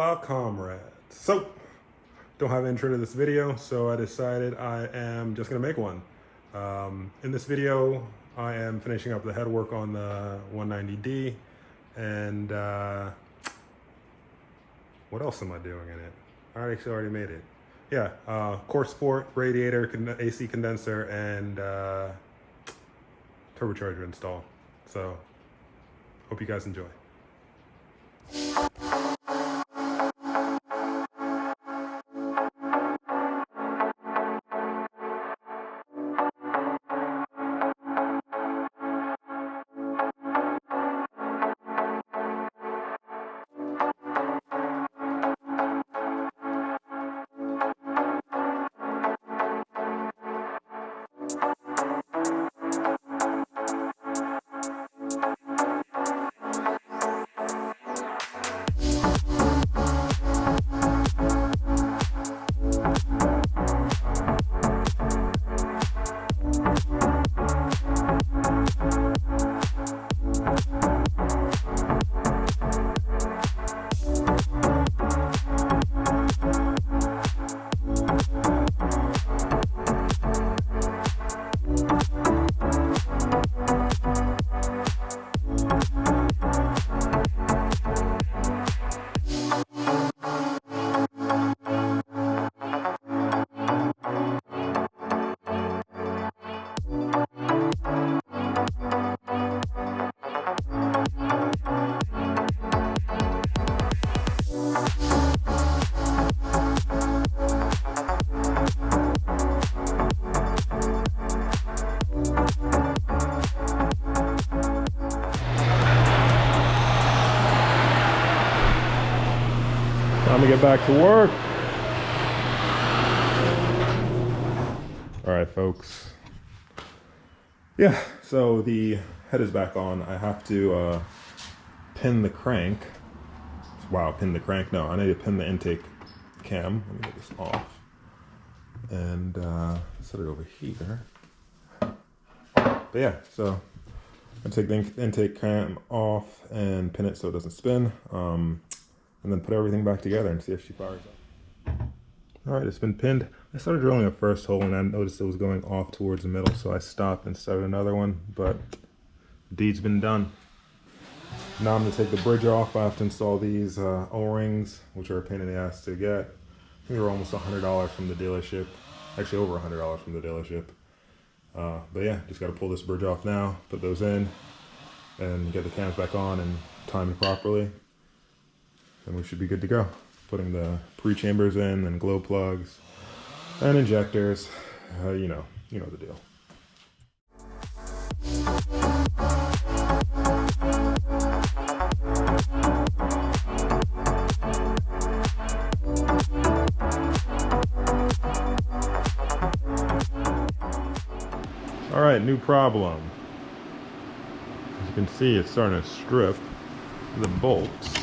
Hola comrades. So, don't have an intro to this video, so I decided I am just gonna make one. In this video, I am finishing up the headwork on the 190D, and what else am I doing in it? I actually already made it. Yeah, core sport, radiator, AC condenser, and turbocharger install. So, hope you guys enjoy. Time to get back to work. All right, folks. Yeah, so the head is back on. I have to pin the crank. Wow, pin the crank? No, I need to pin the intake cam. Let me get this off and set it over here. But yeah, so I take the intake cam off and pin it so it doesn't spin. And then put everything back together and see if she fires up. All right, it's been pinned. I started drilling the first hole and I noticed it was going off towards the middle, so I stopped and started another one, but the deed's been done. Now I'm gonna take the bridge off. I have to install these O-rings, which are a pain in the ass to get. I think they were almost $100 from the dealership. Actually over $100 from the dealership. But yeah, just gotta pull this bridge off now, put those in, and get the cams back on and time it properly. And we should be good to go. Putting the pre-chambers in and glow plugs and injectors. You know the deal. All right, new problem. As you can see, it's starting to strip the bolts.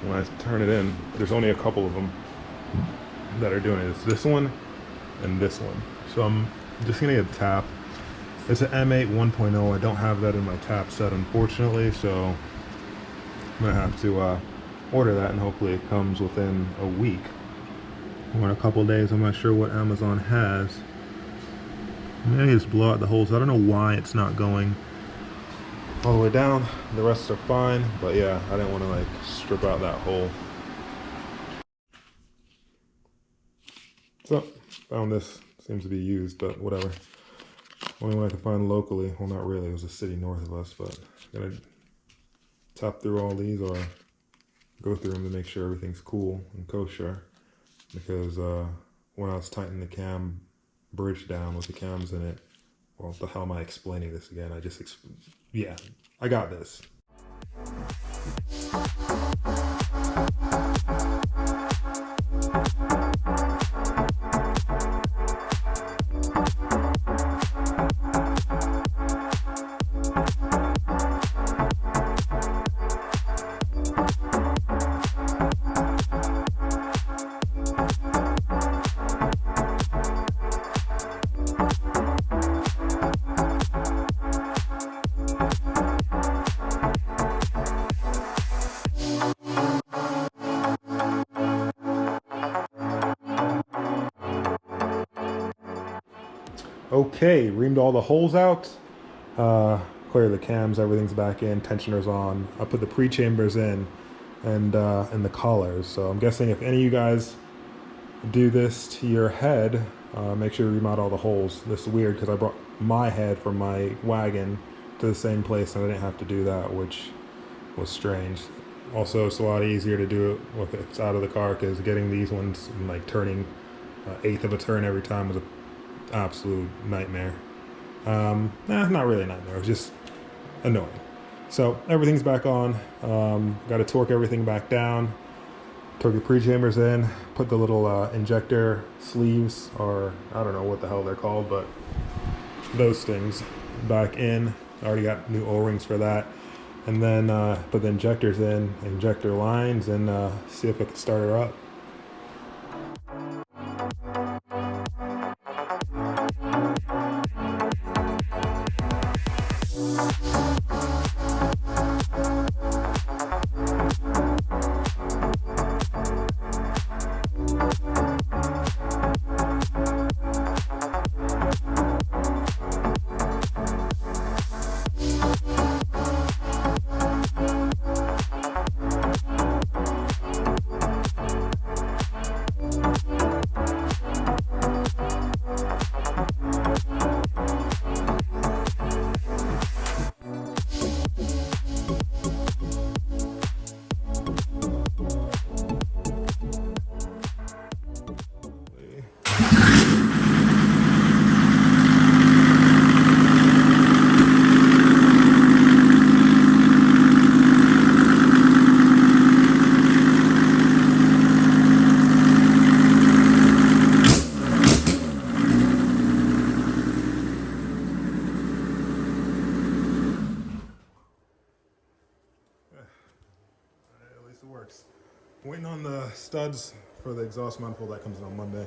When I turn it in, there's only a couple of them that are doing it. It's this one and this one. So I'm just gonna get a tap. It's an M8 1.0. I don't have that in my tap set, unfortunately, so I'm gonna have to order that, and hopefully it comes within a week or in a couple days. I'm not sure what Amazon has. Maybe just blow out the holes. I don't know why it's not going all the way down. The rest are fine, but yeah, I didn't want to like strip out that hole. So found this. Seems to be used, but whatever. Only one I could find locally. Well, not really. It was a city north of us, but I'm gonna tap through all these or go through them to make sure everything's cool and kosher. Because when I was tightening the cam bridge down with the cams in it, well, what the hell am I explaining this again? Yeah, I got this. Okay, reamed all the holes out. Clear the cams, everything's back in, tensioner's on. I put the pre-chambers in and the collars. So I'm guessing if any of you guys do this to your head, make sure you remount all the holes. This is weird because I brought my head from my wagon to the same place and I didn't have to do that, which was strange. Also, it's a lot easier to do it with it's out of the car because getting these ones like turning eighth of a turn every time was an absolute nightmare. Not really a nightmare, it was just annoying. So everything's back on. Got to torque everything back down. Torque the pre-chambers in, put the little injector sleeves, or I don't know what the hell they're called, but those things back in. I already got new O-rings for that. And then put the injectors in, injector lines, and see if I can start her up. At least it works. Waiting on the studs for the exhaust manifold that comes in on Monday.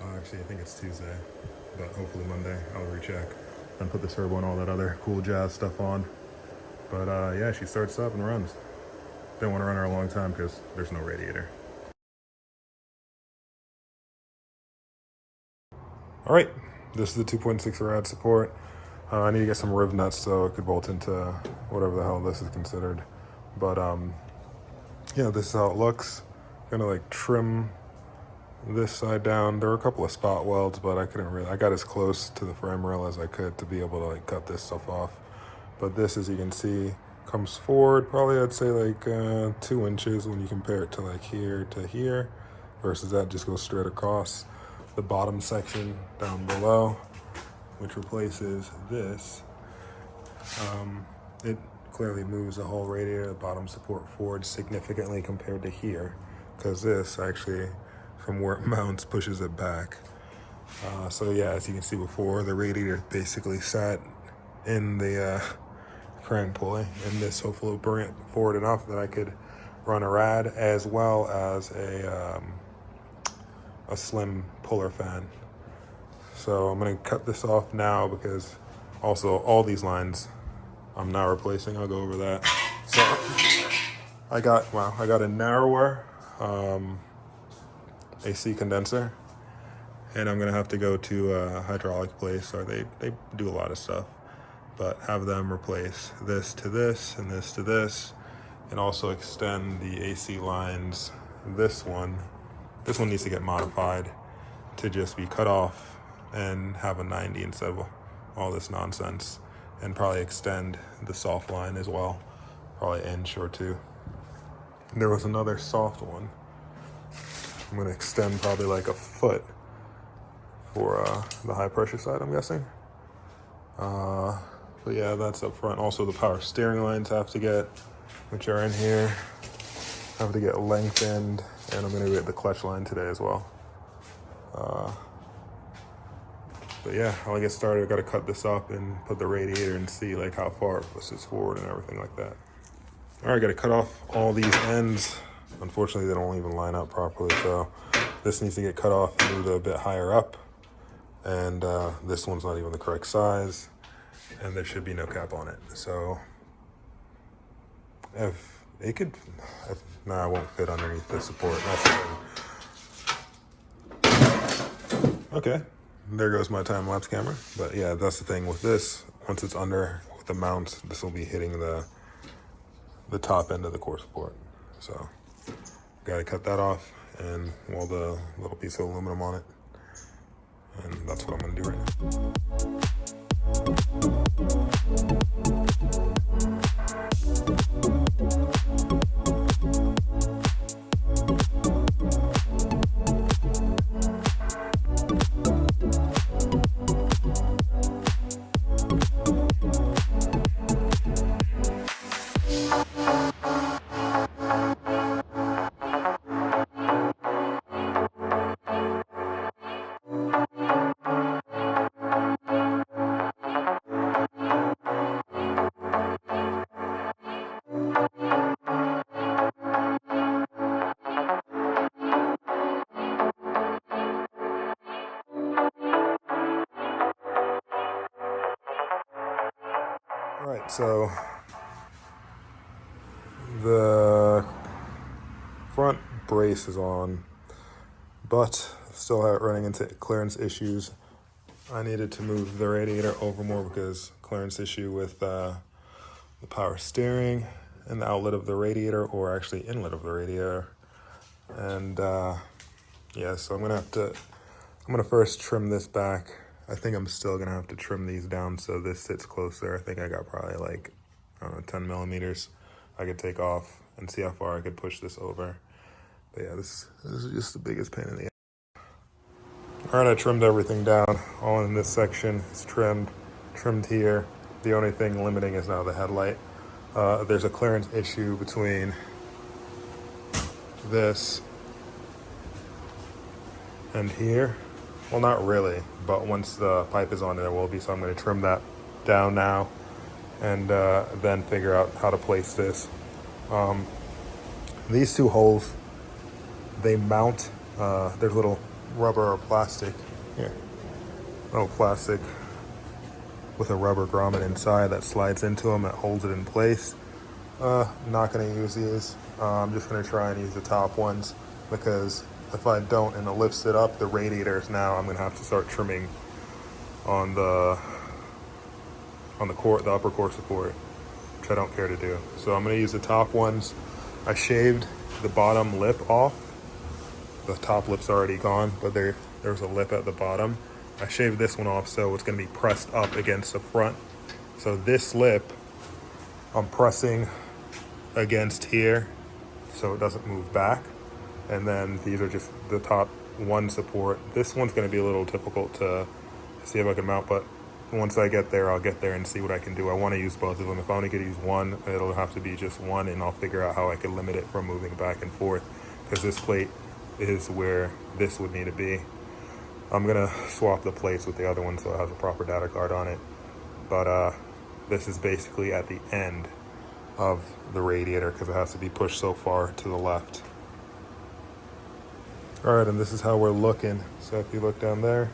Actually, I think it's Tuesday, but hopefully Monday I'll recheck and put the turbo and all that other cool jazz stuff on. But yeah, she starts up and runs. Didn't want to run her a long time because there's no radiator. All right, this is the 2.6 rad support. I need to get some riv nuts so it could bolt into whatever the hell this is considered. But yeah, this is how it looks. Gonna like trim this side down. There were a couple of spot welds, but I couldn't really, I got as close to the frame rail as I could to be able to like cut this stuff off. But this, as you can see, comes forward probably I'd say like 2 inches when you compare it to like here to here, versus that just goes straight across. The bottom section down below, which replaces this, it clearly moves the whole radiator, the bottom support forward significantly compared to here, because this actually, from where it mounts, pushes it back. So yeah, as you can see before, the radiator basically sat in the crank pulley, and this hopefully will bring it forward enough that I could run a rad as well as a slim puller fan. So I'm gonna cut this off now because also all these lines I'm now replacing. I'll go over that. So I got a narrower AC condenser, and I'm gonna have to go to a hydraulic place, or they do a lot of stuff, but have them replace this to this and this to this, and also extend the AC lines. This one needs to get modified to just be cut off and have a 90 instead of all this nonsense, and probably extend the soft line as well, probably an inch or 2. There was another soft one. I'm gonna extend probably like a foot for the high pressure side, I'm guessing. But yeah, that's up front. Also the power steering lines have to get, which are in here, have to get lengthened, and I'm gonna get the clutch line today as well. But yeah, I'll get started. I gotta cut this up and put the radiator and see like how far it pushes forward and everything like that. All right, gotta cut off all these ends. Unfortunately, they don't even line up properly, so this needs to get cut off and moved a bit higher up. And this one's not even the correct size, and there should be no cap on it. So if it could, nah, it won't fit underneath the support. That's the thing. Okay, There goes my time-lapse camera. But yeah, that's the thing with this. Once it's under with the mount, this will be hitting the top end of the core support. So got to cut that off and weld a little piece of aluminum on it. And that's what I'm going to do right now. Alright, so the front brace is on, but still running into clearance issues. I needed to move the radiator over more because clearance issue with the power steering and the outlet of the radiator, or actually inlet of the radiator. And yeah, so I'm gonna first trim this back. I think I'm still gonna have to trim these down so this sits closer. I think I got probably like, I don't know, 10 millimeters I could take off and see how far I could push this over. But yeah, this is just the biggest pain in the ass. All right, I trimmed everything down. All in this section is trimmed here. The only thing limiting is now the headlight. There's a clearance issue between this and here. Well, not really, but once the pipe is on, there will be, so I'm going to trim that down now and then figure out how to place this. These two holes, they mount, there's little rubber or plastic here, little plastic with a rubber grommet inside that slides into them, that holds it in place. Not going to use these. I'm just going to try and use the top ones, because if I don't and it lifts it up, the radiators now, I'm going to have to start trimming on the upper core support, which I don't care to do. So I'm going to use the top ones. I shaved the bottom lip off. The top lip's already gone, but there's a lip at the bottom. I shaved this one off, so it's going to be pressed up against the front. So this lip, I'm pressing against here so it doesn't move back. And then these are just the top one support. This one's going to be a little difficult to see if I can mount, but once I get there, I'll get there and see what I can do. I want to use both of them. If I only could use one, it'll have to be just one, and I'll figure out how I can limit it from moving back and forth, because this plate is where this would need to be. I'm going to swap the plates with the other one so it has a proper data card on it. But this is basically at the end of the radiator because it has to be pushed so far to the left. All right, and this is how we're looking. So if you look down there,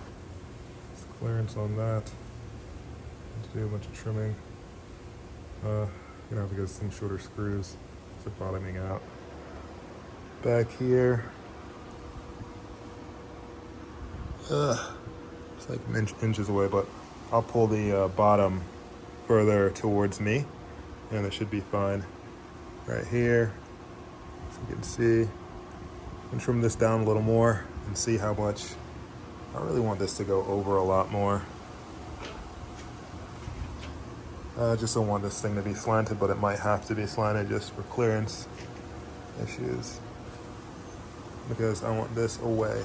there's clearance on that. Need to do a bunch of trimming. Gonna have to get some shorter screws for bottoming out. Back here, it's like inches away, but I'll pull the bottom further towards me, and it should be fine. Right here, so you can see. And trim this down a little more and see how much. I really want this to go over a lot more. I just don't want this thing to be slanted, but it might have to be slanted just for clearance issues, because I want this away.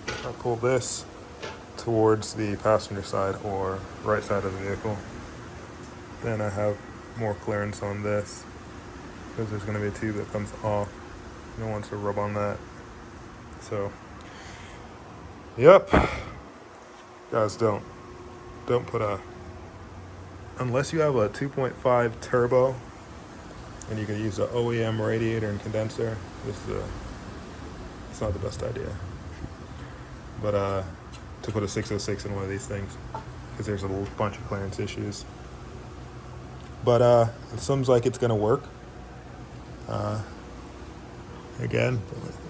If I pull this towards the passenger side or right side of the vehicle, then I have more clearance on this, because there's going to be a tube that comes off. No one to rub on that. So, yep. Guys, don't put unless you have a 2.5 turbo and you can use the OEM radiator and condenser, it's not the best idea. But to put a 606 in one of these things, because there's a bunch of clearance issues. But it seems like it's gonna work. Again,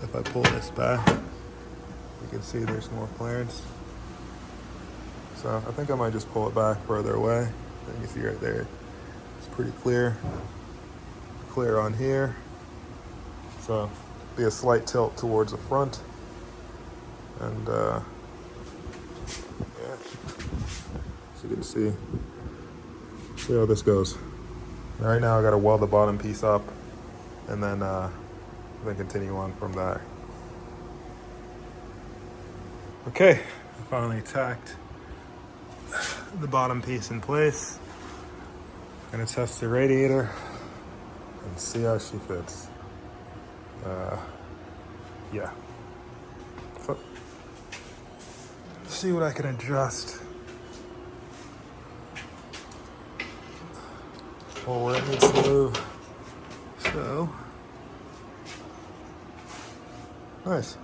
if I pull this back, you can see there's more clearance. So I think I might just pull it back further away. You can see right there, it's pretty clear. Clear on here. So be a slight tilt towards the front. And yeah, so you can see how this goes. Right now I gotta weld the bottom piece up and then continue on from there. Okay, I finally tacked the bottom piece in place. Gonna test the radiator and see how she fits. Yeah. So, see what I can adjust. Or where it needs to move. So, nice.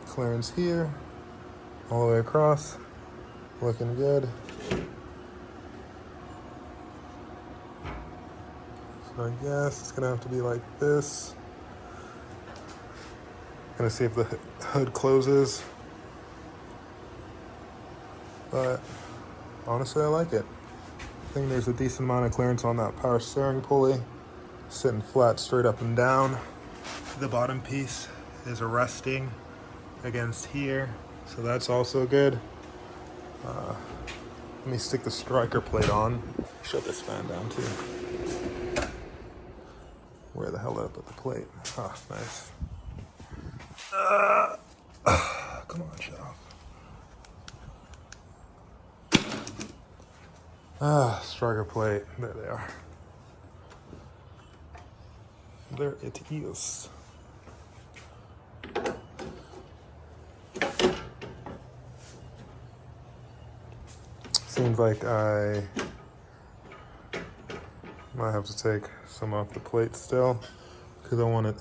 Clearance here, all the way across, looking good. So I guess it's gonna have to be like this. Gonna see if the hood closes. But honestly, I like it. I think there's a decent amount of clearance on that power steering pulley. Sitting flat, straight up and down. The bottom piece is resting against here, so that's also good. Let me stick the striker plate on. Shut this fan down too. Where the hell did I put the plate? Ah, nice. Come on, shut off. Striker plate. There they are. There it is. Seems like I might have to take some off the plate still because I want it.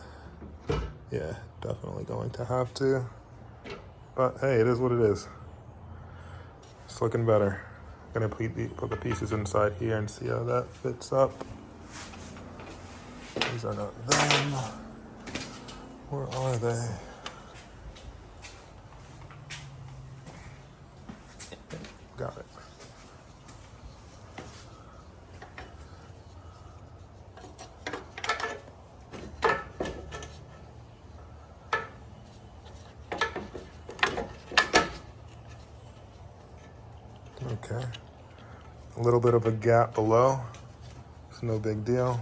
Yeah, definitely going to have to. But hey, it is what it is. It's looking better. Gonna put the pieces inside here and see how that fits up. These are not them. Where are they? Got it. Okay. A little bit of a gap below. It's no big deal.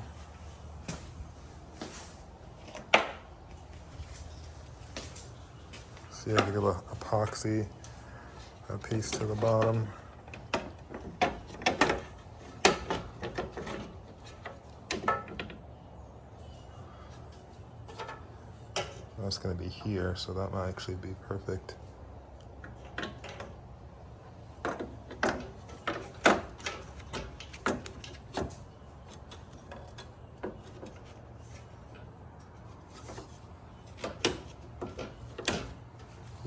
See, I can give a epoxy a piece to the bottom. That's going to be here, so that might actually be perfect.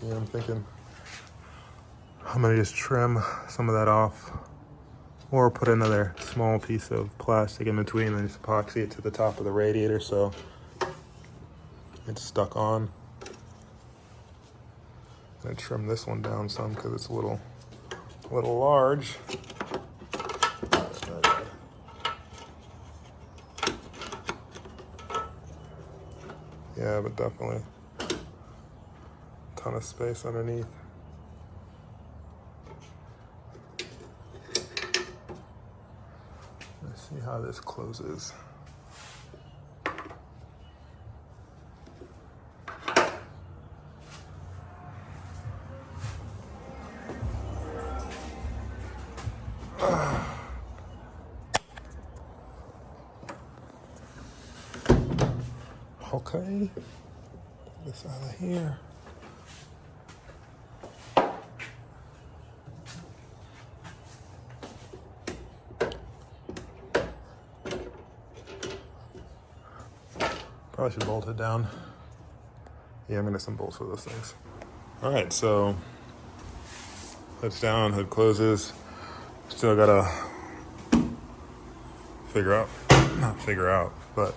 Yeah, I'm thinking I'm gonna just trim some of that off or put another small piece of plastic in between and just epoxy it to the top of the radiator so it's stuck on. I'm gonna trim this one down some because it's a little large. Yeah, but definitely ton of space underneath. Let's see how this closes. Okay, take this out of here. Probably should bolt it down. Yeah, I'm gonna some bolts for those things. All right, so hood's down, hood closes. Still gotta but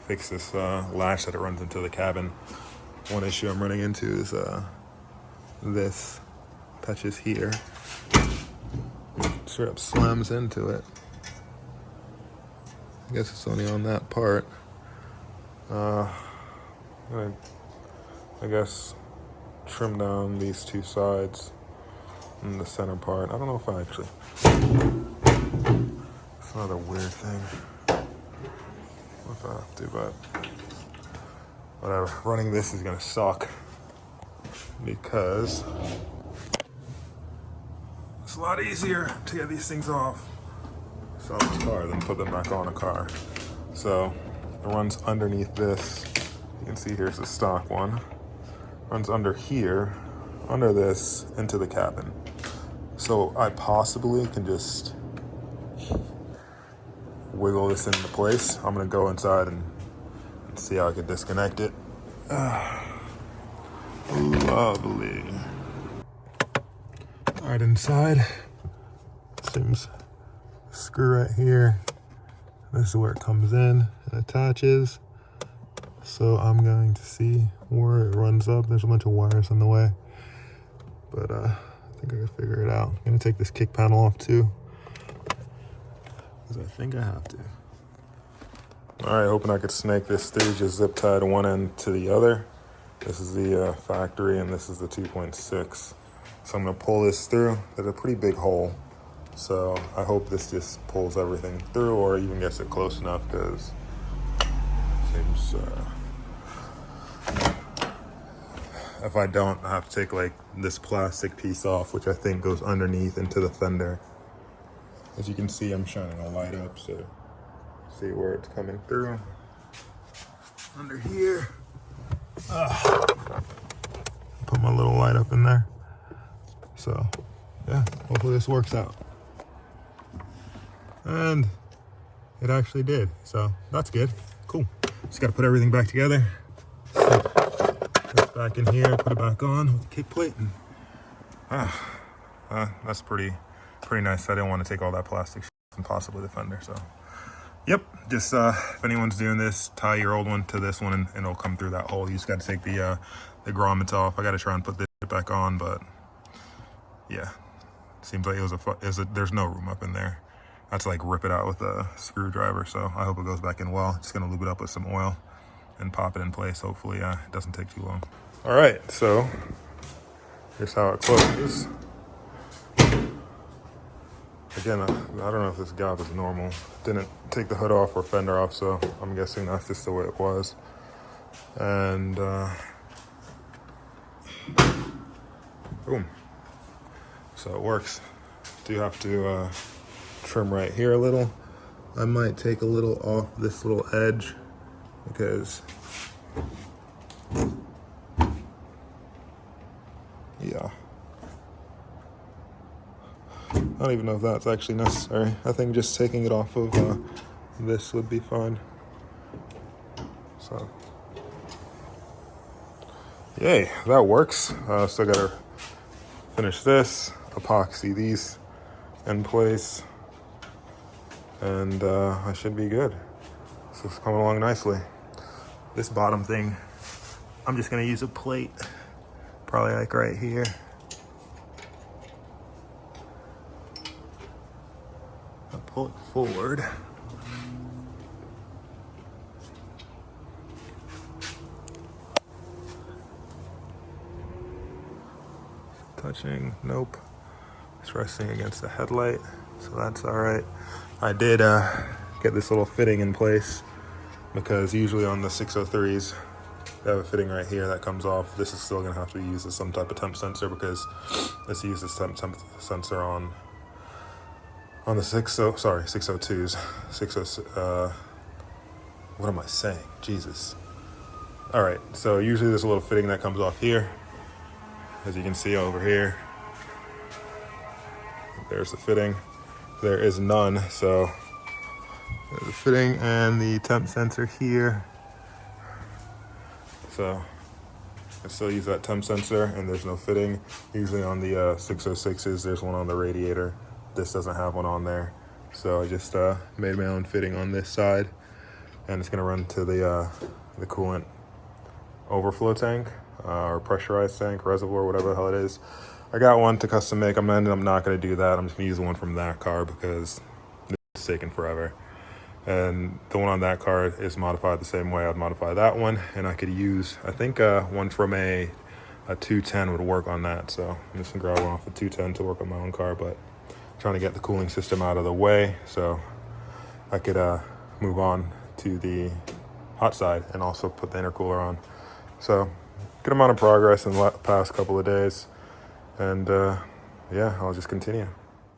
fix this latch that it runs into the cabin. One issue I'm running into is this touches here. Straight up slams into it. I guess it's only on that part. I guess trim down these two sides and the center part. I don't know if I actually... It's another weird thing. If I have to, but whatever. Running this is gonna suck because it's a lot easier to get these things off this car than put them back on a car. So it runs underneath this. You can see here's the stock one. Runs under here, under this, into the cabin. So I possibly can just wiggle this into place. I'm gonna go inside and see how I can disconnect it. Lovely. All right, inside. Seems screw right here. This is where it comes in and attaches. So I'm going to see where it runs up. There's a bunch of wires in the way, but I think I can figure it out. I'm gonna take this kick panel off too, because I think I have to. All right, hoping I could snake this through, just zip tied one end to the other. This is the factory and this is the 2.6. So I'm gonna pull this through. There's a pretty big hole. So I hope this just pulls everything through or even gets it close enough, because it seems, if I don't, I have to take like this plastic piece off, which I think goes underneath into the fender. As you can see, I'm shining a light up, so see where it's coming through. Under here. Put my little light up in there. So, yeah, hopefully this works out. And it actually did, so that's good. Cool. Just gotta put everything back together. Put it back in here, put it back on with the kick plate, and that's pretty nice. I didn't want to take all that plastic and possibly the fender, so. Yep, just if anyone's doing this, tie your old one to this one and it'll come through that hole. You just gotta take the grommets off. I gotta try and put this back on, but yeah. Seems like there's no room up in there. I have to like rip it out with a screwdriver, so I hope it goes back in well. Just gonna lube it up with some oil and pop it in place. Hopefully it doesn't take too long. All right, so here's how it closes. Again, I don't know if this gap is normal. Didn't take the hood off or fender off, so I'm guessing that's just the way it was. And boom. So it works. Do have to trim right here a little. I might take a little off this little edge because yeah. I don't even know if that's actually necessary. I think just taking it off of this would be fine. So, yay, that works. Still gotta finish this, epoxy these in place, and I should be good. So it's coming along nicely. This bottom thing, I'm just gonna use a plate, probably like right here. Pull it forward. Touching, nope. It's resting against the headlight, so that's all right. I did get this little fitting in place because usually on the 603s, they have a fitting right here that comes off. This is still gonna have to be used as some type of temp sensor because this uses temp sensor on the 602s. What am I saying? Jesus. All right, so usually there's a little fitting that comes off here. As you can see over here, there's the fitting. There is none, so there's the fitting and the temp sensor here. So I still use that temp sensor and there's no fitting. Usually on the 606s, there's one on the radiator. This doesn't have one on there. So I just made my own fitting on this side, and it's gonna run to the coolant overflow tank or pressurized tank, reservoir, whatever the hell it is. I got one to custom make. I'm not going to do that. I'm just going to use the one from that car because it's taking forever. And the one on that car is modified the same way I'd modify that one. And I could use, I think one from a 210 would work on that. So I'm just going to grab one off the 210 to work on my own car. But I'm trying to get the cooling system out of the way so I could move on to the hot side and also put the intercooler on. So good amount of progress in the past couple of days. And yeah, I'll just continue.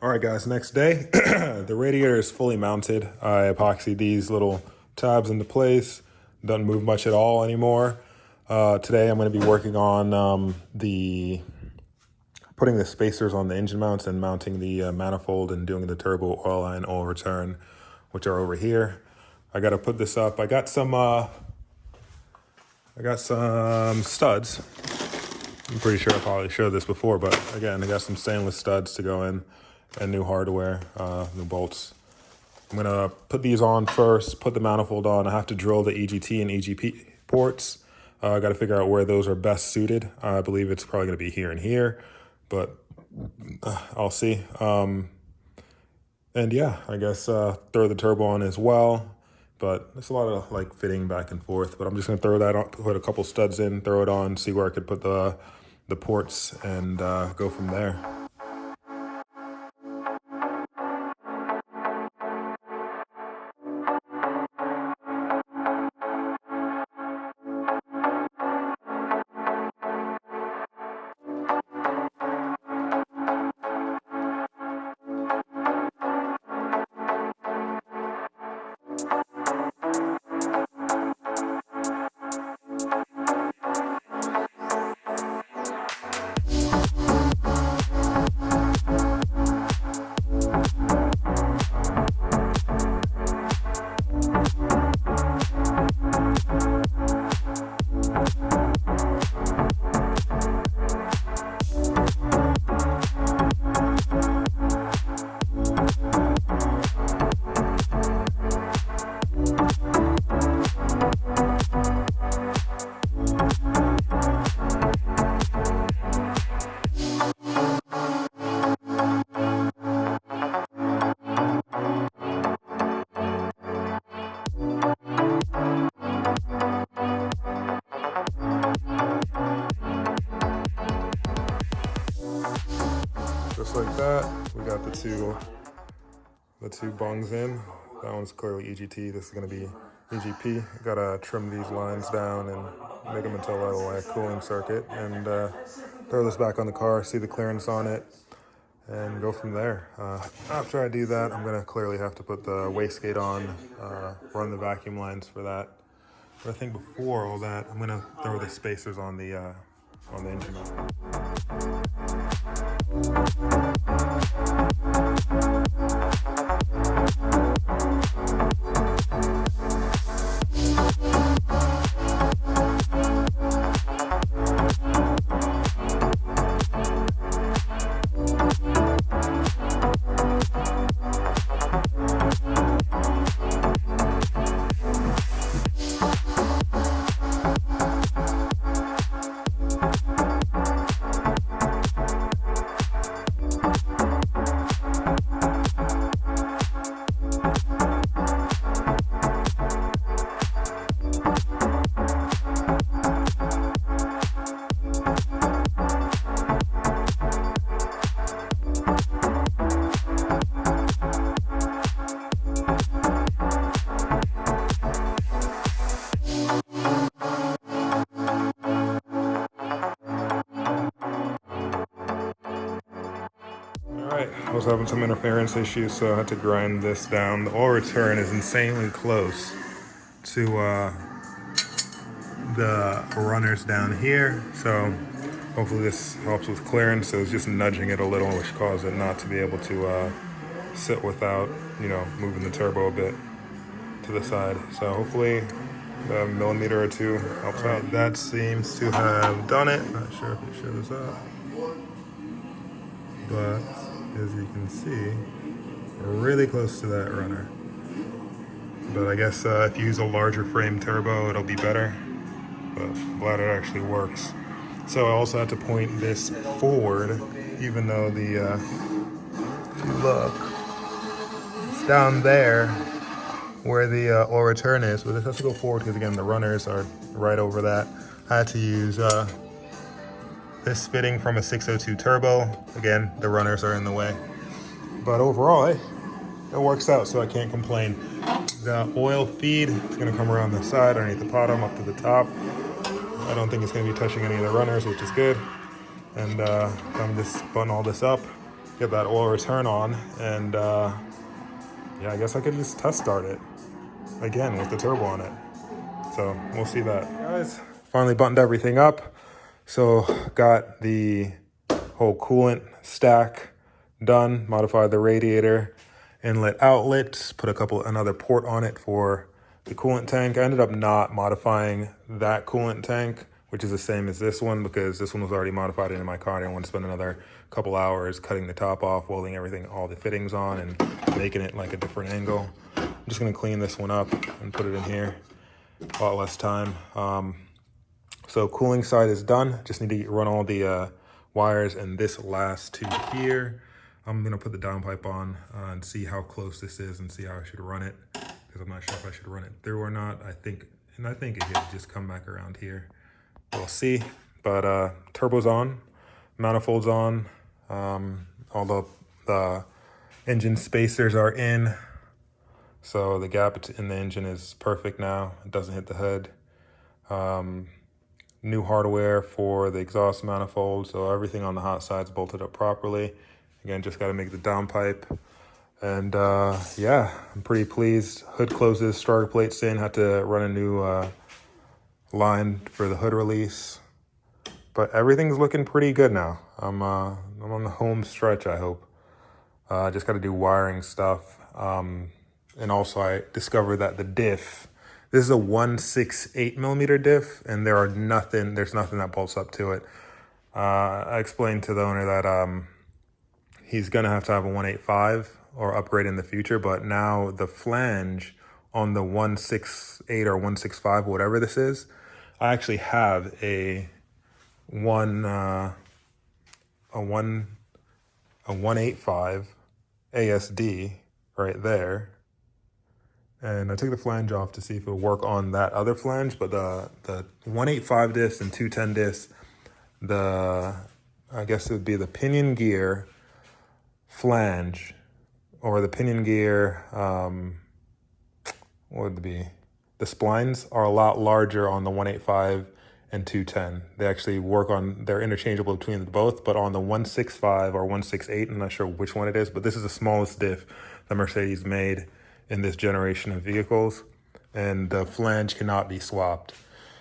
All right, guys, next day, the radiator is fully mounted. I epoxied these little tabs into place. Doesn't move much at all anymore. Today, I'm going to be working on putting the spacers on the engine mounts and mounting the manifold and doing the turbo oil line oil return, which are over here. I got to put this up. I got some studs. I'm pretty sure I probably showed this before, but again, I got some stainless studs to go in and new hardware, new bolts. I'm gonna put these on first, put the manifold on. I have to drill the EGT and EGP ports. I got to figure out where those are best suited. I believe it's probably gonna be here and here, but I'll see. And yeah, I guess throw the turbo on as well. But there's a lot of like fitting back and forth, but I'm just gonna throw that on, put a couple studs in, throw it on, see where I could put the ports and go from there. Just like that, we got the two bungs in. That one's clearly EGT, this is gonna be EGP. Gotta trim these lines down and make them into a little cooling circuit and throw this back on the car, see the clearance on it, and go from there. After I do that, I'm gonna clearly have to put the wastegate on, run the vacuum lines for that. But I think before all that, I'm gonna throw the spacers on the engine mount. I was having some interference issues, so I had to grind this down. The oil return is insanely close to the runners down here, so hopefully this helps with clearance. So it's just nudging it a little, which caused it not to be able to sit without, you know, moving the turbo a bit to the side. So hopefully a millimeter or two helps out. That seems to have done it. Not sure if it shows up, but as you can see, we're really close to that runner. But I guess if you use a larger frame turbo, it'll be better. But I'm glad it actually works. So I also had to point this forward even though the, if you look, it's down there where the oil return is. So this has to go forward because again, the runners are right over that. I had to use this fitting from a 602 turbo. Again, the runners are in the way. But overall, it works out, so I can't complain. The oil feed is gonna come around the side, underneath the bottom, up to the top. I don't think it's gonna be touching any of the runners, which is good. And I'm just button all this up, get that oil return on, and yeah, I guess I could just test start it again with the turbo on it. So we'll see that. Guys, finally buttoned everything up. So got the whole coolant stack done, modified the radiator, inlet outlet, put another port on it for the coolant tank. I ended up not modifying that coolant tank, which is the same as this one, because this one was already modified in my car. I didn't want to spend another couple hours cutting the top off, welding everything, all the fittings on, and making it like a different angle. I'm just gonna clean this one up and put it in here. A lot less time. So cooling side is done. Just need to run all the wires and this last tube here. I'm gonna put the downpipe on and see how close this is and see how I should run it, because I'm not sure if I should run it through or not. I think it should just come back around here. We'll see. But turbo's on, manifold's on, all the engine spacers are in. So the gap in the engine is perfect now. It doesn't hit the hood. New hardware for the exhaust manifold, so everything on the hot side's bolted up properly. Again, just got to make the downpipe. And yeah, I'm pretty pleased. Hood closes, starter plate's in. Had to run a new line for the hood release. But everything's looking pretty good now. I'm on the home stretch, I hope. Just got to do wiring stuff. And also I discovered that the diff, this is a 168 millimeter diff, and there's nothing that bolts up to it. I explained to the owner that he's gonna have to have a 185 or upgrade in the future, but now the flange on the 168 or 165, whatever this is, I actually have a 185 ASD right there. And I took the flange off to see if it would work on that other flange, but the 185 disc and 210 disc, I guess it would be the pinion gear flange, or the pinion gear, what would it be? The splines are a lot larger on the 185 and 210. They actually they're interchangeable between both, but on the 165 or 168, I'm not sure which one it is, but this is the smallest diff that Mercedes made in this generation of vehicles, and the flange cannot be swapped.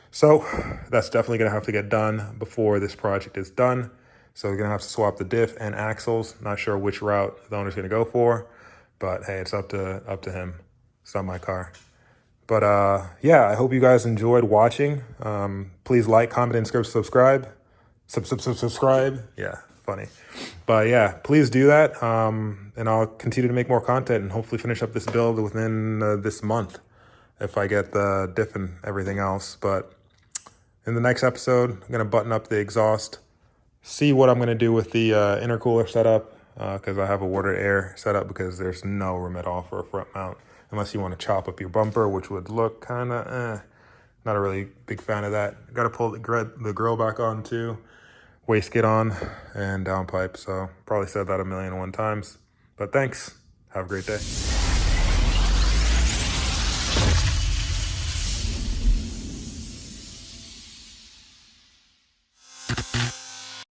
So that's definitely gonna have to get done before this project is done. So we're gonna have to swap the diff and axles. Not sure which route the owner's gonna go for, but hey, it's up to him. It's not my car. But yeah, I hope you guys enjoyed watching. Please like, comment, and subscribe. Subscribe. Yeah, funny. But yeah, please do that. And I'll continue to make more content and hopefully finish up this build within this month if I get the diff and everything else. But in the next episode, I'm gonna button up the exhaust, see what I'm gonna do with the intercooler setup, because I have a water air setup, because there's no room at all for a front mount unless you want to chop up your bumper, which would look kind of not a really big fan of that. Got to pull the grill back on too, wastegate on, and downpipe. So probably said that 1,000,001 times, but thanks. Have a great day.